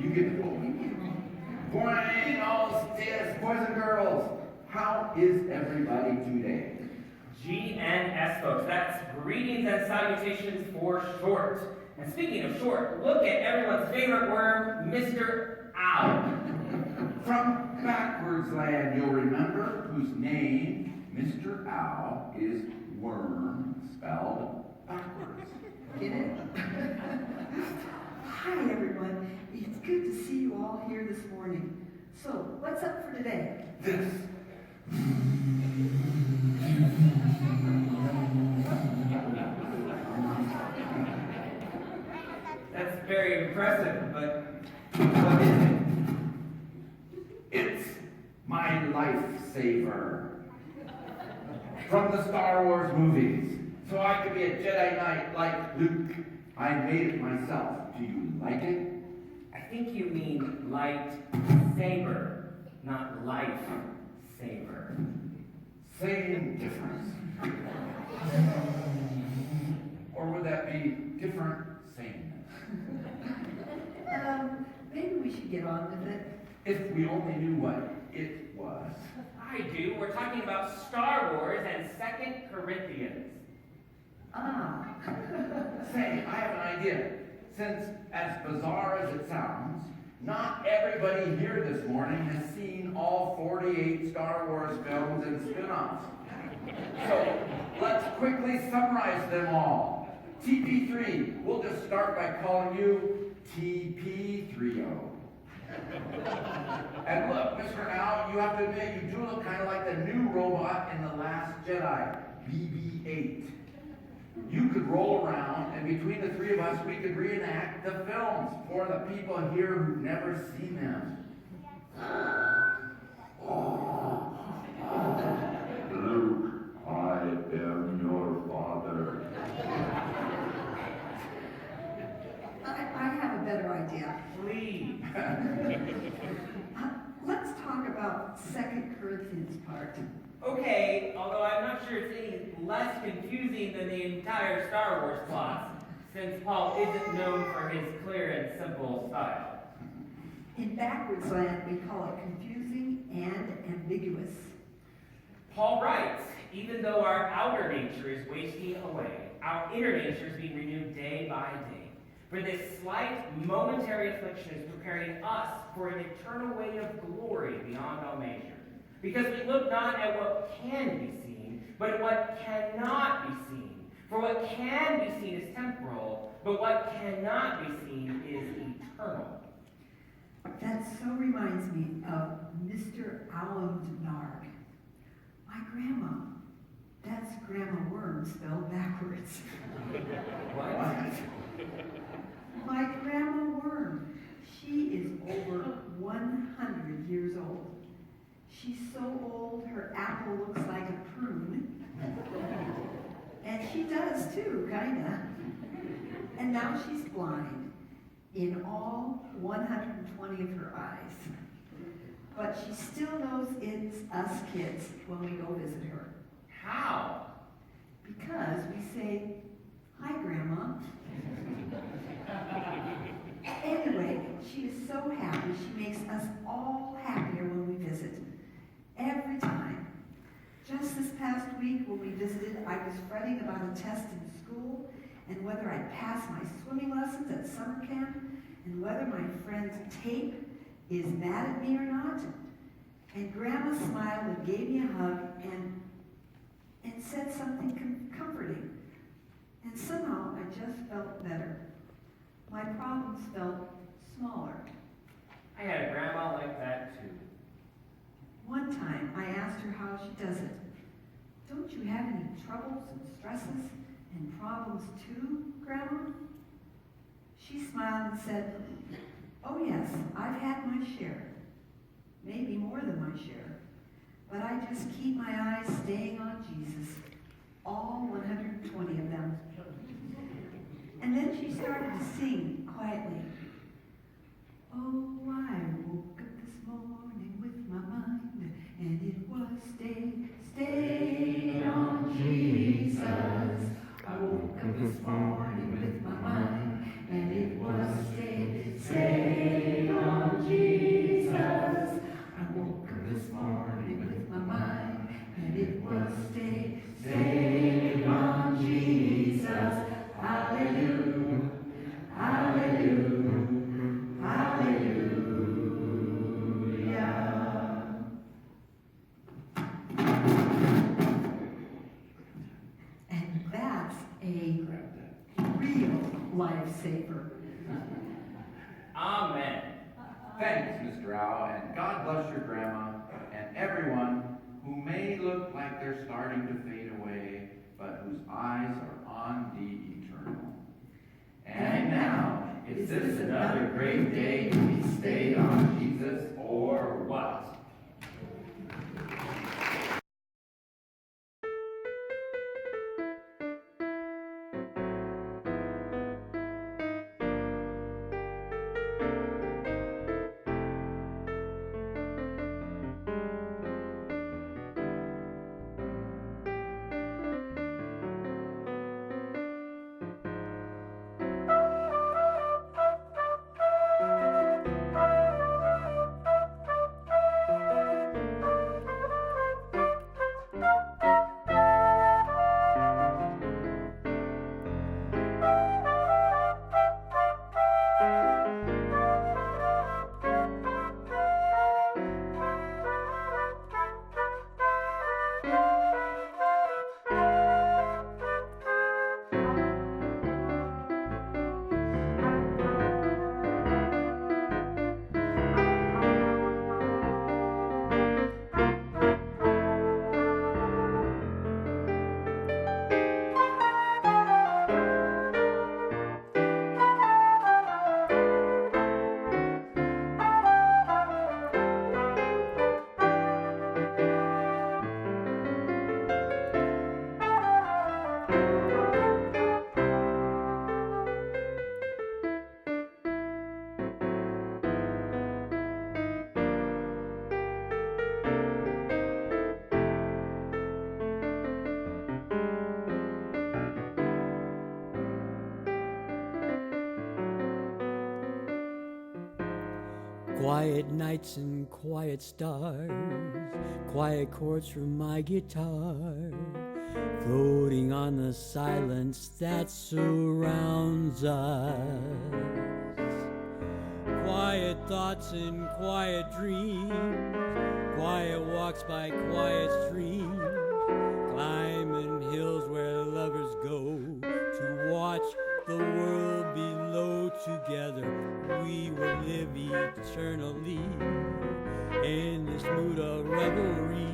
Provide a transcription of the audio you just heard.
You get the point. Buenos dias, boys and girls. How is everybody today? GNS, folks. That's greetings and salutations for short. And speaking of short, look at everyone's favorite worm, Mr. Owl. From backwards land, you'll remember, whose name, Mr. Owl, is worm spelled backwards. Get it? Hi, everyone. It's good to see you all here this morning. So, what's up for today? This. That's very impressive, but what is it? It's my lifesaver. From the Star Wars movies. So I could be a Jedi Knight like Luke. I made it myself. Do you like it? I think you mean light saber, not life saver. Same difference. Or would that be different sameness? Maybe we should get on with it. If we only knew what it was. I do. We're talking about Star Wars and 2 Corinthians. Ah. Say, I have an idea. Since, as bizarre as it sounds, not everybody here this morning has seen all 48 Star Wars films and spin-offs. So, let's quickly summarize them all. TP3, we'll just start by calling you TP30. And look, Mr. Owl, you have to admit, you do look kind of like the new robot in The Last Jedi, BB-8. You could roll around, and between the three of us, we could reenact the films for the people here who've never seen them. Luke, I am your father. I have a better idea. Please. Let's talk about 2 Corinthians part. Okay, although I'm not sure it's any less confusing than the entire Star Wars plot, since Paul isn't known for his clear and simple style. In backwards land, we call it confusing and ambiguous. Paul writes, even though our outer nature is wasting away, our inner nature is being renewed day by day. For this slight momentary affliction is preparing us for an eternal weight of glory beyond all measure. Because we look not at what can be seen, but at what cannot be seen. For what can be seen is temporal, but what cannot be seen is eternal. That so reminds me of Mr. Allendenarg. My grandma. That's Grandma Worm spelled backwards. What? My Grandma Worm. She is over 100 years old. She's so old, her apple looks like a prune. And she does too, kinda. And now she's blind in all 120 of her eyes. But she still knows it's us kids when we go visit her. How? Because we say, "Hi, Grandma." Anyway, she is so happy. She makes us all happier when we visit. Every time. Just this past week when we visited, I was fretting about a test in school and whether I'd pass my swimming lessons at summer camp and whether my friend Tape is mad at me or not. And Grandma smiled and gave me a hug and said something comforting. And somehow I just felt better. My problems felt smaller. I had a grandma like that too. One time I asked her how she does it. "Don't you have any troubles and stresses and problems too, Grandma?" She smiled and said, "Oh yes, I've had my share. Maybe more than my share. But I just keep my eyes staying on Jesus. All 120 of them." And then she started to sing quietly. "Oh, I woke up this morning with my mind, and it was stayed on Jesus. I woke up this morning with my mind, and it was stayed on lifesaver. Amen. Thanks, Mr. Owl, and God bless your grandma and everyone who may look like they're starting to fade away, but whose eyes are on the eternal. And now, is this another great day to be stayed on Jesus, or what? Quiet nights and quiet stars, quiet chords from my guitar, floating on the silence that surrounds us. Quiet thoughts and quiet dreams, quiet walks by quiet streams, climbing hills where lovers go to watch the world below. Together we will live eternally in this mood of revelry.